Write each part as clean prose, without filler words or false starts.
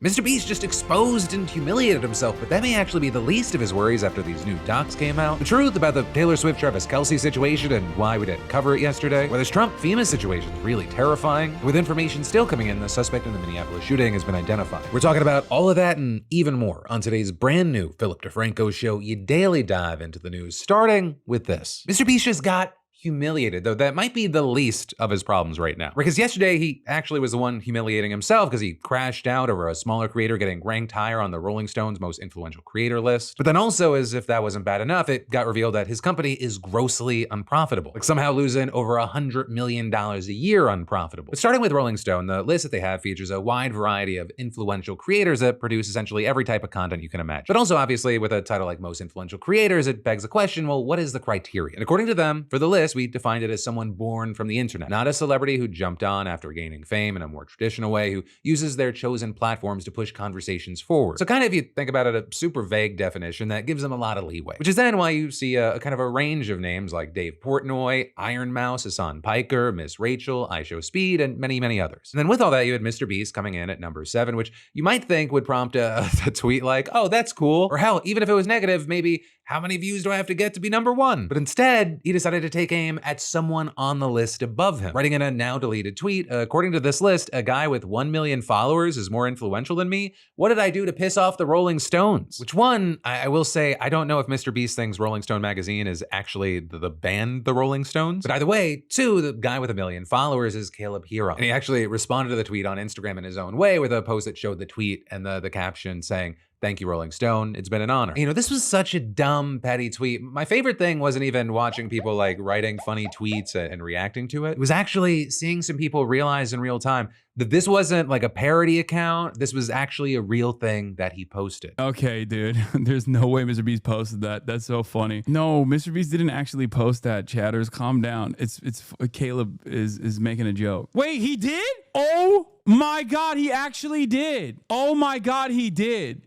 MrBeast just exposed and humiliated himself, but that may actually be the least of his worries after these new docs came out. The truth about the Taylor Swift-Travis Kelce situation and why we didn't cover it yesterday, where this Trump-FEMA situation is really terrifying. With information still coming in, the suspect in the Minneapolis shooting has been identified. We're talking about all of that and even more on today's brand new Philip DeFranco show. You daily dive into the news, starting with this. MrBeast just got humiliated, though that might be the least of his problems right now. Because yesterday he actually was the one humiliating himself because he crashed out over a smaller creator getting ranked higher on the Rolling Stone's most influential creator list. But then also, as if that wasn't bad enough, it got revealed that his company is grossly unprofitable, like somehow losing over $100 million a year unprofitable. But starting with Rolling Stone, the list that they have features a wide variety of influential creators that produce essentially every type of content you can imagine. But also, obviously, with a title like most influential creators, it begs the question, well, what is the criteria? And according to them, for the list, we defined it as someone born from the internet, not a celebrity who jumped on after gaining fame in a more traditional way, who uses their chosen platforms to push conversations forward. So kind of, if you think about it, a super vague definition that gives them a lot of leeway, which is then why you see a kind of a range of names like Dave Portnoy, Iron Mouse, Hassan Piker, Miss Rachel, iShowSpeed, and many, many others. And then with all that, you had MrBeast coming in at number 7, which you might think would prompt a tweet like, oh, that's cool. Or hell, even if it was negative, maybe, how many views do I have to get to be number 1? But instead, he decided to take aim at someone on the list above him, writing in a now deleted tweet, according to this list, a guy with 1 million followers is more influential than me. What did I do to piss off the Rolling Stones? Which one, I will say, I don't know if MrBeast thinks Rolling Stone magazine is actually the band The Rolling Stones. But either way, 2, the guy with 1 million followers is Caleb Hearon. And he actually responded to the tweet on Instagram in his own way with a post that showed the tweet and the caption saying, "Thank you, Rolling Stone. It's been an honor." You know, this was such a dumb, petty tweet. My favorite thing wasn't even watching people like writing funny tweets and reacting to it. It was actually seeing some people realize in real time that this wasn't like a parody account. This was actually a real thing that he posted. Okay, dude. There's no way MrBeast posted that. That's so funny. No, MrBeast didn't actually post that, chatters. Calm down. It's Caleb is making a joke. Wait, he did? Oh my God, he actually did. Oh my God, he did.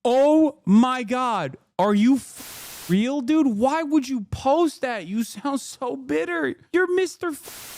Oh my God, are you real, dude? Why would you post that? You sound so bitter. You're Mr.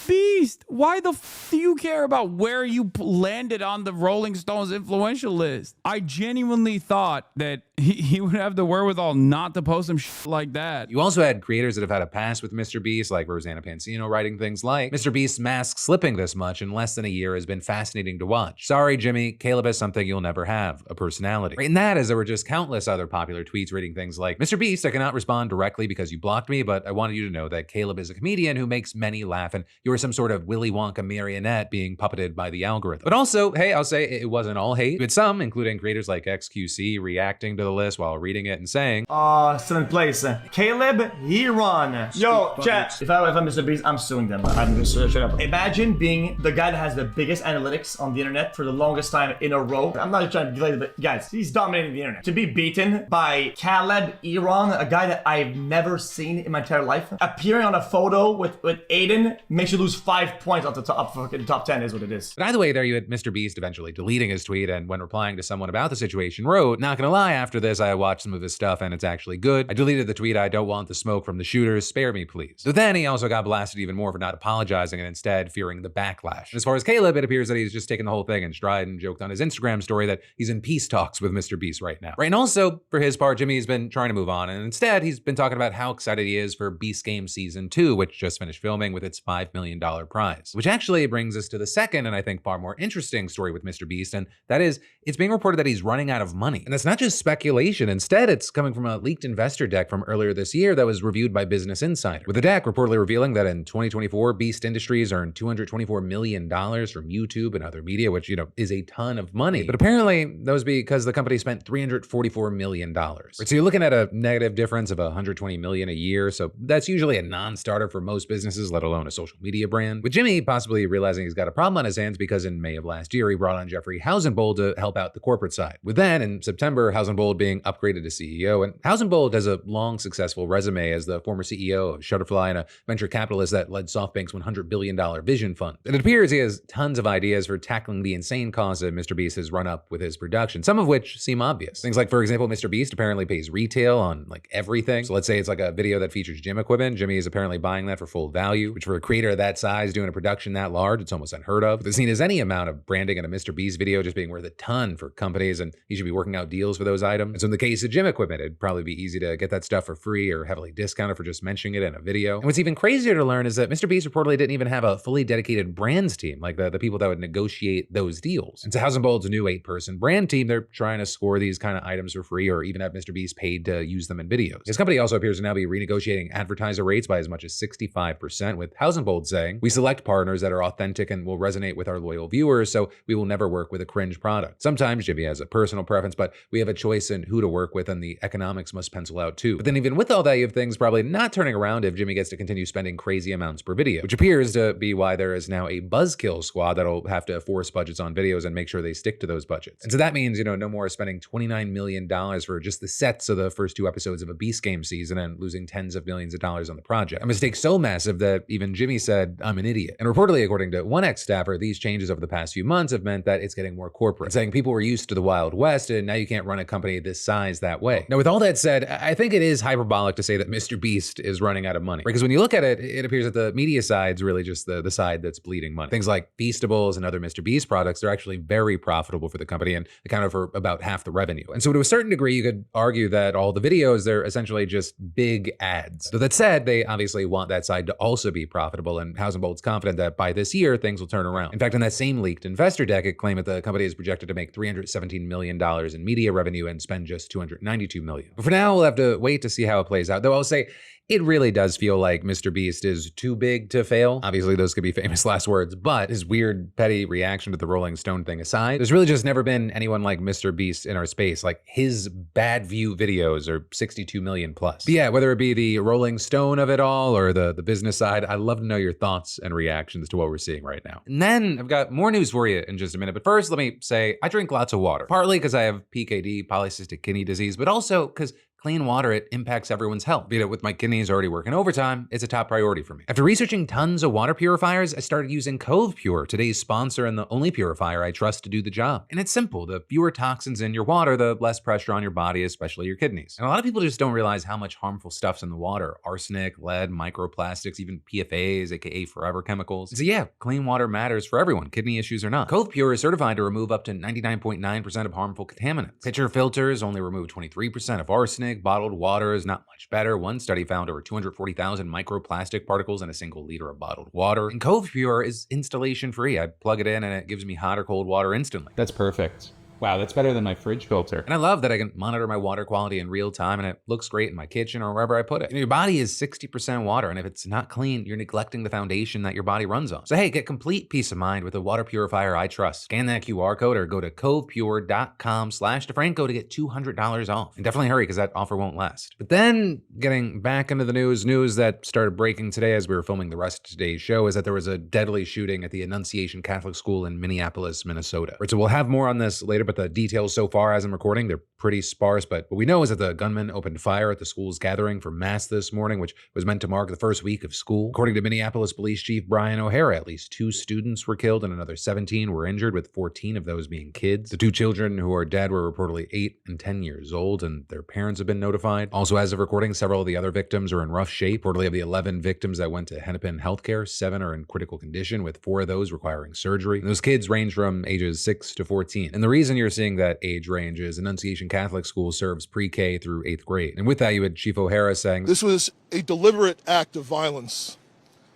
Beast. Why the do you care about where you landed on the Rolling Stones influential list? I genuinely thought that he would have the wherewithal not to post some shit like that. You also had creators that have had a past with MrBeast, like Rosanna Pansino, writing things like, MrBeast's mask slipping this much in less than a year has been fascinating to watch. Sorry, Jimmy, Caleb has something you'll never have, a personality. Right, and that as there were just countless other popular tweets reading things like, MrBeast, I cannot respond directly because you blocked me, but I wanted you to know that Caleb is a comedian who makes many laugh, and you are some sort of Willy Wonka marionette being puppeted by the algorithm. But also, hey, I'll say it wasn't all hate. With some, including creators like XQC, reacting to the list while reading it and saying, seventh place, Caleb Hearon. Yo, chat, if I'm MrBeast, I'm suing them. I'm just shut up. Imagine being the guy that has the biggest analytics on the internet for the longest time in a row. I'm not trying to delay it, but guys, he's dominating the internet. To be beaten by Caleb Hearon, a guy that I've never seen in my entire life, appearing on a photo with Aiden makes you lose 5 points off the top 10 is what it is. But either way, there you had MrBeast eventually deleting his tweet, and when replying to someone about the situation wrote, not gonna lie, after this I watched some of his stuff and it's actually good. I deleted the tweet, I don't want the smoke from the shooters, spare me please. So then he also got blasted even more for not apologizing and instead fearing the backlash. And as far as Caleb, it appears that he's just taken the whole thing in stride and joked on his Instagram story that he's in peace talks with MrBeast right now. Right, and also, for his part, Jimmy's been trying to move on, and instead he's been talking about how excited he is for Beast Game Season 2, which just finished filming with its $5 million prize. Which actually brings us to the second and I think far more interesting story with MrBeast, and that is, it's being reported that he's running out of money. And that's not just speculation. Instead, it's coming from a leaked investor deck from earlier this year that was reviewed by Business Insider, with the deck reportedly revealing that in 2024, Beast Industries earned $224 million from YouTube and other media, which, you know, is a ton of money. But apparently, that was because the company spent $344 million. So you're looking at a negative difference of $120 million a year, so that's usually a non-starter for most businesses, let alone a social media brand. With Jimmy possibly realizing he's got a problem on his hands because in May of last year, he brought on Jeffrey Hausenbold to help out the corporate side. With then, in September, Hausenbold Housenbold being upgraded to CEO. And Housenbold has a long, successful resume as the former CEO of Shutterfly and a venture capitalist that led SoftBank's $100 billion Vision Fund. And it appears he has tons of ideas for tackling the insane costs that MrBeast has run up with his production, some of which seem obvious. Things like, for example, MrBeast apparently pays retail on like everything. So let's say it's like a video that features gym equipment. Jimmy is apparently buying that for full value, which for a creator of that size doing a production that large, it's almost unheard of. The scene is any amount of branding in a MrBeast video just being worth a ton for companies, and he should be working out deals for those items. And so in the case of gym equipment, it'd probably be easy to get that stuff for free or heavily discounted for just mentioning it in a video. And what's even crazier to learn is that MrBeast reportedly didn't even have a fully dedicated brands team, like the people that would negotiate those deals. And so Housenbold's new 8-person brand team, they're trying to score these kind of items for free or even have MrBeast paid to use them in videos. His company also appears to now be renegotiating advertiser rates by as much as 65%, with Housenbold saying, "We select partners that are authentic and will resonate with our loyal viewers, so we will never work with a cringe product. Sometimes Jimmy has a personal preference, but we have a choice in who to work with, and the economics must pencil out too." But then even with all that, you have things probably not turning around if Jimmy gets to continue spending crazy amounts per video, which appears to be why there is now a buzzkill squad that'll have to force budgets on videos and make sure they stick to those budgets. And so that means, no more spending $29 million for just the sets of the first 2 episodes of a Beast Game season and losing tens of millions of dollars on the project. A mistake so massive that even Jimmy said, "I'm an idiot." And reportedly, according to one ex-staffer, these changes over the past few months have meant that it's getting more corporate, saying people were used to the Wild West and now you can't run a company this size that way. Now, with all that said, I think it is hyperbolic to say that MrBeast is running out of money, because when you look at it, it appears that the media side's really just the side that's bleeding money. Things like Feastables and other MrBeast products, they're actually very profitable for the company and accounted for about half the revenue. And so to a certain degree, you could argue that all the videos, they're essentially just big ads. So that said, they obviously want that side to also be profitable, and Housenbold's confident that by this year, things will turn around. In fact, in that same leaked investor deck, it claimed that the company is projected to make $317 million in media revenue and spend just $292 million. But for now, we'll have to wait to see how it plays out. Though I'll say, it really does feel like MrBeast is too big to fail. Obviously, those could be famous last words, but his weird, petty reaction to the Rolling Stone thing aside, there's really just never been anyone like MrBeast in our space. Like, his bad view videos are 62 million plus. But yeah, whether it be the Rolling Stone of it all or the business side, I'd love to know your thoughts and reactions to what we're seeing right now. And then I've got more news for you in just a minute. But first, let me say I drink lots of water, partly because I have PKD, polycystic kidney disease, but also because clean water, it impacts everyone's health. Be it with my kidneys already working overtime, it's a top priority for me. After researching tons of water purifiers, I started using CovePure, today's sponsor and the only purifier I trust to do the job. And it's simple. The fewer toxins in your water, the less pressure on your body, especially your kidneys. And a lot of people just don't realize how much harmful stuff's in the water. Arsenic, lead, microplastics, even PFAs, aka forever chemicals. And so yeah, clean water matters for everyone, kidney issues or not. CovePure is certified to remove up to 99.9% of harmful contaminants. Pitcher filters only remove 23% of arsenic. Bottled water is not much better. One study found over 240,000 microplastic particles in a single liter of bottled water. And CovePure is installation free. I plug it in and it gives me hot or cold water instantly. That's perfect. Wow, that's better than my fridge filter. And I love that I can monitor my water quality in real time and it looks great in my kitchen or wherever I put it. Your body is 60% water, and if it's not clean, you're neglecting the foundation that your body runs on. So hey, get complete peace of mind with a water purifier I trust. Scan that QR code or go to covepure.com/DeFranco to get $200 off. And definitely hurry because that offer won't last. But then getting back into the news that started breaking today as we were filming the rest of today's show is that there was a deadly shooting at the Annunciation Catholic School in Minneapolis, Minnesota. Right, so we'll have more on this later, but the details so far as I'm recording, they're pretty sparse. But what we know is that the gunman opened fire at the school's gathering for mass this morning, which was meant to mark the first week of school. According to Minneapolis Police Chief Brian O'Hara, at least 2 students were killed and another 17 were injured, with 14 of those being kids. The 2 children who are dead were reportedly 8 and 10 years old, and their parents have been notified. Also, as of recording, several of the other victims are in rough shape. Reportedly, of the 11 victims that went to Hennepin Healthcare, 7 are in critical condition, with 4 of those requiring surgery. And those kids range from ages 6 to 14. And the reason you're seeing that age range is Annunciation Catholic School serves pre-K through 8th grade. And with that, you had Chief O'Hara saying, "This was a deliberate act of violence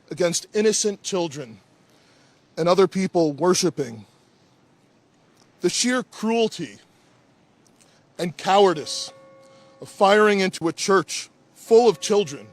against innocent children and other people worshiping. The sheer cruelty and cowardice of firing into a church full of children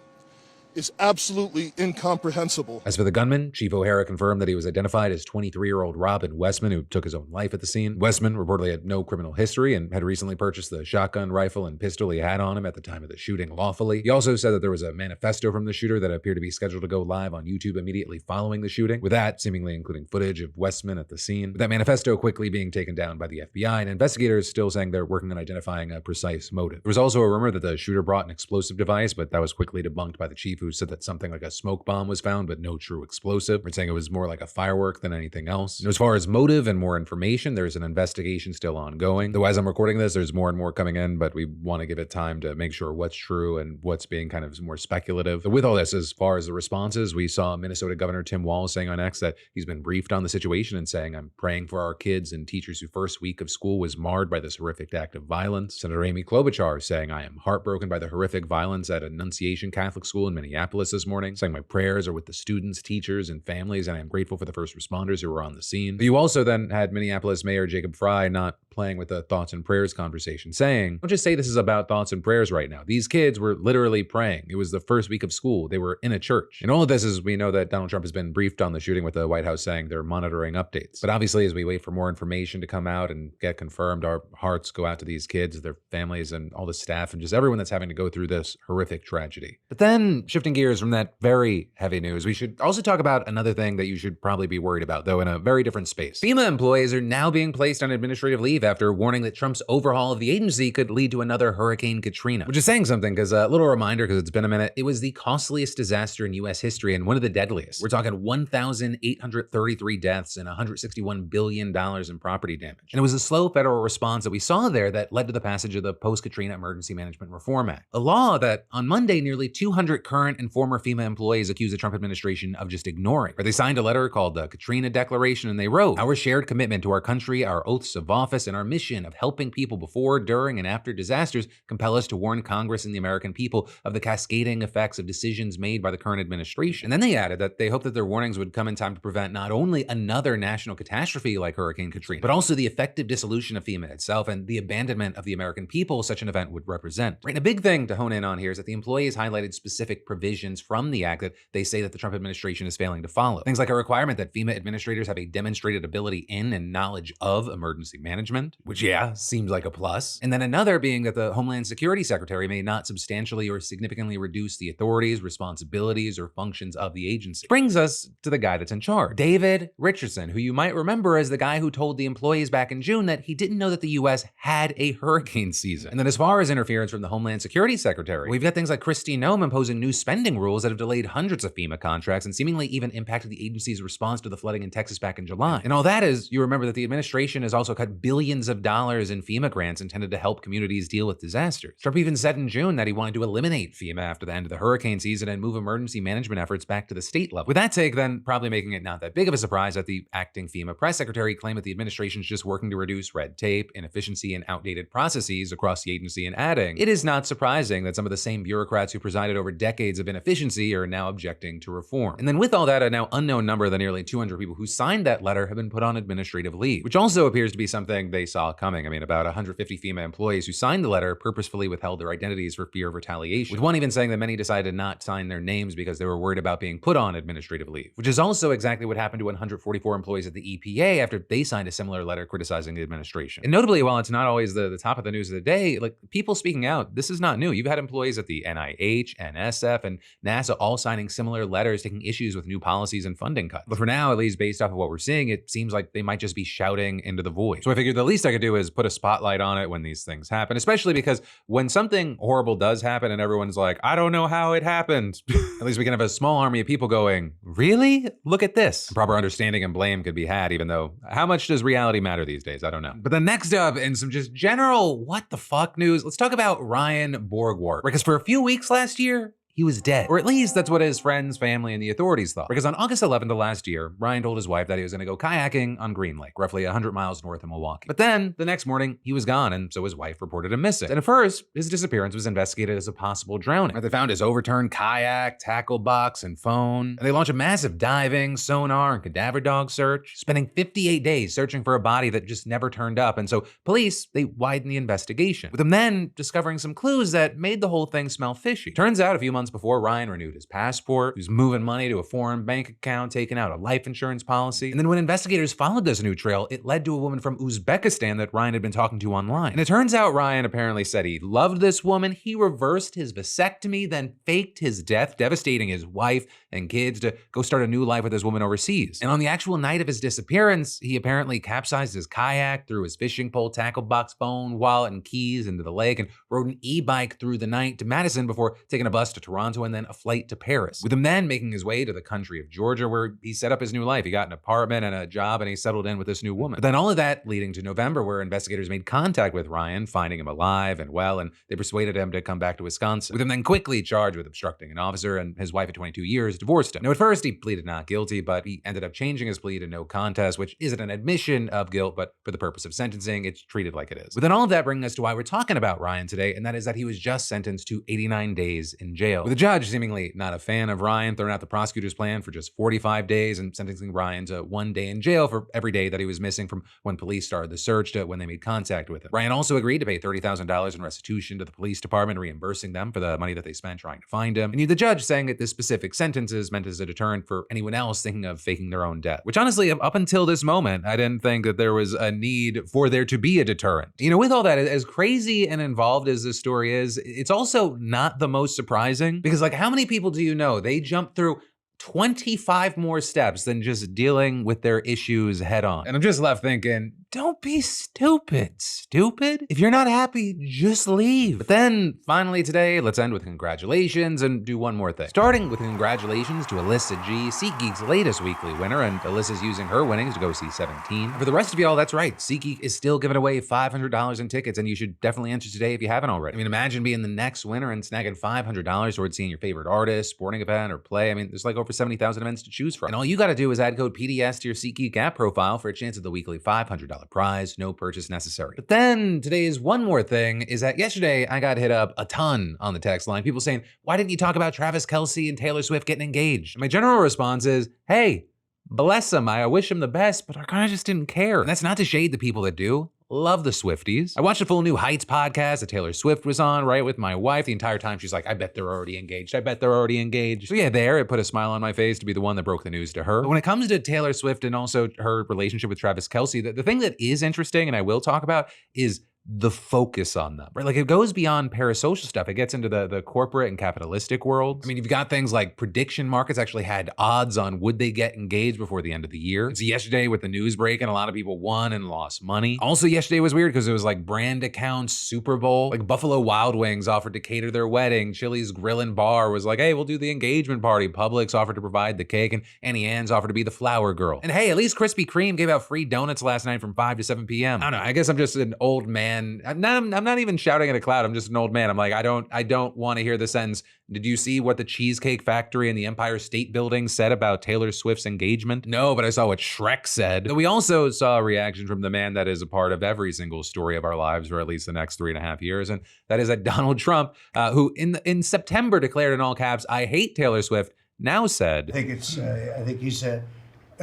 is absolutely incomprehensible. As for the gunman, Chief O'Hara confirmed that he was identified as 23-year-old Robin Westman, who took his own life at the scene. Westman reportedly had no criminal history and had recently purchased the shotgun, rifle, and pistol he had on him at the time of the shooting lawfully. He also said that there was a manifesto from the shooter that appeared to be scheduled to go live on YouTube immediately following the shooting, with that seemingly including footage of Westman at the scene. With that manifesto quickly being taken down by the FBI, and investigators still saying they're working on identifying a precise motive. There was also a rumor that the shooter brought an explosive device, but that was quickly debunked by the chief, who said that something like a smoke bomb was found, but no true explosive. We're saying it was more like a firework than anything else. And as far as motive and more information, there's an investigation still ongoing. Though as I'm recording this, there's more and more coming in, but we want to give it time to make sure what's true and what's being kind of more speculative. But with all this, as far as the responses, we saw Minnesota Governor Tim Walz saying on X that he's been briefed on the situation and saying, "I'm praying for our kids and teachers whose first week of school was marred by this horrific act of violence." Senator Amy Klobuchar saying, "I am heartbroken by the horrific violence at Annunciation Catholic School in Minneapolis this morning," saying, "My prayers are with the students, teachers, and families, and I am grateful for the first responders who were on the scene." But you also then had Minneapolis Mayor Jacob Frey not playing with the thoughts and prayers conversation, saying, "Don't just say this is about thoughts and prayers right now. These kids were literally praying. It was the first week of school. They were in a church." And all of this is, we know that Donald Trump has been briefed on the shooting, with the White House saying they're monitoring updates. But obviously, as we wait for more information to come out and get confirmed, our hearts go out to these kids, their families, and all the staff, and just everyone that's having to go through this horrific tragedy. But then, shifting gears from that very heavy news, we should also talk about another thing that you should probably be worried about, though in a very different space. FEMA employees are now being placed on administrative leave after warning that Trump's overhaul of the agency could lead to another Hurricane Katrina. Which is saying something, because a little reminder, because it's been a minute, it was the costliest disaster in U.S. history and one of the deadliest. We're talking 1,833 deaths and $161 billion in property damage. And it was a slow federal response that we saw there that led to the passage of the Post-Katrina Emergency Management Reform Act, a law that on Monday nearly 200 current and former FEMA employees accused the Trump administration of just ignoring. Or they signed a letter called the Katrina Declaration, and they wrote, "Our shared commitment to our country, our oaths of office, and our mission of helping people before, during, and after disasters compel us to warn Congress and the American people of the cascading effects of decisions made by the current administration." And then they added that they hope that their warnings would come in time to prevent not only another national catastrophe like Hurricane Katrina, but also the effective dissolution of FEMA itself and the abandonment of the American people such an event would represent. Right, and a big thing to hone in on here is that the employees highlighted specific provisions from the act that they say that the Trump administration is failing to follow. Things like a requirement that FEMA administrators have a demonstrated ability in and knowledge of emergency management, which, yeah, seems like a plus. And then another being that the Homeland Security Secretary may not substantially or significantly reduce the authorities, responsibilities, or functions of the agency. Brings us to the guy that's in charge, David Richardson, who you might remember as the guy who told the employees back in June that he didn't know that the U.S. had a hurricane season. And then as far as interference from the Homeland Security Secretary, we've got things like Kristi Noem imposing new spending rules that have delayed hundreds of FEMA contracts and seemingly even impacted the agency's response to the flooding in Texas back in July. And all that is, you remember that the administration has also cut billions of dollars in FEMA grants intended to help communities deal with disasters. Trump even said in June that he wanted to eliminate FEMA after the end of the hurricane season and move emergency management efforts back to the state level. With that take, then probably making it not that big of a surprise that the acting FEMA press secretary claimed that the administration's just working to reduce red tape, inefficiency, and outdated processes across the agency, and adding, "It is not surprising that some of the same bureaucrats who presided over decades of inefficiency are now objecting to reform." And then with all that, a now unknown number of the nearly 200 people who signed that letter have been put on administrative leave, which also appears to be something they saw coming. I mean, about 150 FEMA employees who signed the letter purposefully withheld their identities for fear of retaliation, with one even saying that many decided to not sign their names because they were worried about being put on administrative leave, which is also exactly what happened to 144 employees at the EPA after they signed a similar letter criticizing the administration. And notably, while it's not always the top of the news of the day, like people speaking out, this is not new. You've had employees at the NIH, NSF, and NASA all signing similar letters taking issues with new policies and funding cuts. But for now, at least based off of what we're seeing, it seems like they might just be shouting into the void. So I figured the least I could do is put a spotlight on it when these things happen, especially because when something horrible does happen and everyone's like, "I don't know how it happened," at least we can have a small army of people going, "Really? Look at this." Proper understanding and blame could be had, even though how much does reality matter these days? I don't know. But then next up, in some just general what the fuck news, let's talk about Ryan Borgward. Because for a few weeks last year, he was dead. Or at least that's what his friends, family, and the authorities thought. Because on August 11th of last year, Ryan told his wife that he was gonna go kayaking on Green Lake, roughly 100 miles north of Milwaukee. But then, the next morning, he was gone, and so his wife reported him missing. And at first, his disappearance was investigated as a possible drowning. They found his overturned kayak, tackle box, and phone. And they launched a massive diving, sonar, and cadaver dog search, spending 58 days searching for a body that just never turned up. And so police, they widened the investigation, with them then discovering some clues that made the whole thing smell fishy. Turns out, a few months months before Ryan renewed his passport. He was moving money to a foreign bank account, taking out a life insurance policy. And then when investigators followed this new trail, it led to a woman from Uzbekistan that Ryan had been talking to online. And it turns out Ryan apparently said he loved this woman. He reversed his vasectomy, then faked his death, devastating his wife and kids to go start a new life with this woman overseas. And on the actual night of his disappearance, he apparently capsized his kayak, threw his fishing pole, tackle box, phone, wallet, and keys into the lake, and rode an e-bike through the night to Madison before taking a bus to Toronto and then a flight to Paris. With him then making his way to the country of Georgia, where he set up his new life. He got an apartment and a job, and he settled in with this new woman. But then all of that leading to November, where investigators made contact with Ryan, finding him alive and well, and they persuaded him to come back to Wisconsin. With him then quickly charged with obstructing an officer, and his wife of 22 years divorced him. Now, at first, he pleaded not guilty, but he ended up changing his plea to no contest, which isn't an admission of guilt, but for the purpose of sentencing, it's treated like it is. But then all of that brings us to why we're talking about Ryan today, and that is that he was just sentenced to 89 days in jail. With the judge seemingly not a fan of Ryan, throwing out the prosecutor's plan for just 45 days and sentencing Ryan to 1 day in jail for every day that he was missing from when police started the search to when they made contact with him. Ryan also agreed to pay $30,000 in restitution to the police department, reimbursing them for the money that they spent trying to find him. And the judge saying that this specific sentence is meant as a deterrent for anyone else thinking of faking their own death. Which honestly, up until this moment, I didn't think that there was a need for there to be a deterrent. With all that, as crazy and involved as this story is, it's also not the most surprising, because like, how many people do you know they jump through 25 more steps than just dealing with their issues head on? And I'm just left thinking, don't be stupid. Stupid? If you're not happy, just leave. But then finally today, let's end with congratulations and do one more thing. Starting with congratulations to Alyssa G, SeatGeek's latest weekly winner, and Alyssa's using her winnings to go see 17. And for the rest of y'all, that's right. SeatGeek is still giving away $500 in tickets, and you should definitely enter today if you haven't already. Imagine being the next winner and snagging $500 towards seeing your favorite artist, sporting event, or play. There's like over 70,000 events to choose from. And all you gotta do is add code PDS to your SeatGeek app profile for a chance at the weekly $500 prize, no purchase necessary. But then today's one more thing is that yesterday I got hit up a ton on the text line, people saying, why didn't you talk about Travis Kelce and Taylor Swift getting engaged? And my general response is, hey, bless them. I wish them the best, but I kind of just didn't care. And that's not to shade the people that do. Love the Swifties. I watched a full New Heights podcast that Taylor Swift was on, right, with my wife. The entire time she's like, I bet they're already engaged. I bet they're already engaged. So yeah, it put a smile on my face to be the one that broke the news to her. But when it comes to Taylor Swift and also her relationship with Travis Kelce, the thing that is interesting and I will talk about is the focus on them, right? Like, it goes beyond parasocial stuff. It gets into the corporate and capitalistic world. You've got things like prediction markets actually had odds on would they get engaged before the end of the year. So yesterday with the news breaking, a lot of people won and lost money. Also yesterday was weird because it was like brand accounts, Super Bowl, like Buffalo Wild Wings offered to cater their wedding. Chili's Grill and Bar was like, hey, we'll do the engagement party. Publix offered to provide the cake, and Annie Ann's offered to be the flower girl. And hey, at least Krispy Kreme gave out free donuts last night from 5 to 7 p.m. I don't know, I guess I'm just an old man. I'm not even shouting at a cloud. I'm just an old man. I'm like, I don't want to hear the sentence, did you see what the Cheesecake Factory and the Empire State Building said about Taylor Swift's engagement? No, but I saw what Shrek said. We also saw a reaction from the man that is a part of every single story of our lives for at least the next 3.5 years. And that is that Donald Trump, who in September declared in all caps, I hate Taylor Swift, now said, I think he's a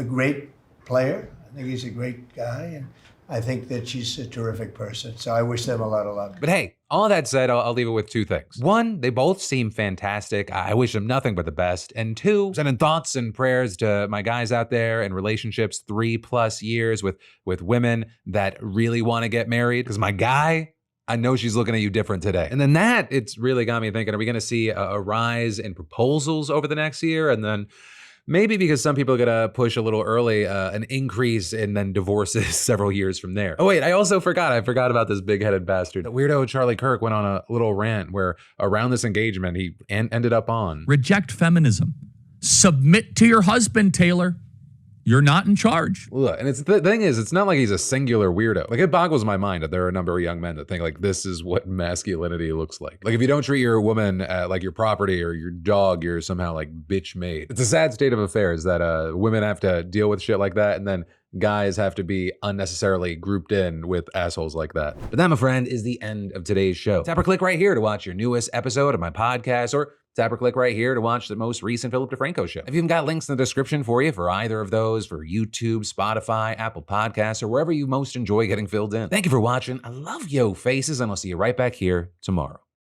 great player. I think he's a great guy. And I think that she's a terrific person. So I wish them a lot of luck. But hey, all that said, I'll leave it with two things. One, they both seem fantastic. I wish them nothing but the best. And two, sending thoughts and prayers to my guys out there in relationships 3+ years with women that really want to get married. Because my guy, I know she's looking at you different today. And then it's really got me thinking, are we going to see a rise in proposals over the next year? And then maybe because some people are gonna push a little early, an increase and then divorces several years from there. Oh wait, I forgot about this big-headed bastard. The weirdo Charlie Kirk went on a little rant where around this engagement, he ended up on, reject feminism. Submit to your husband, Taylor. You're not in charge. Look, and the thing is, it's not like he's a singular weirdo. Like, it boggles my mind that there are a number of young men that think like this is what masculinity looks like. Like, if you don't treat your woman like your property or your dog, you're somehow like bitch made. It's a sad state of affairs that women have to deal with shit like that, and then guys have to be unnecessarily grouped in with assholes like that. But that, my friend, is the end of today's show. Tap or click right here to watch your newest episode of my podcast, or tap or click right here to watch the most recent Philip DeFranco show. I've even got links in the description for you for either of those, for YouTube, Spotify, Apple Podcasts, or wherever you most enjoy getting filled in. Thank you for watching. I love yo faces, and I'll see you right back here tomorrow.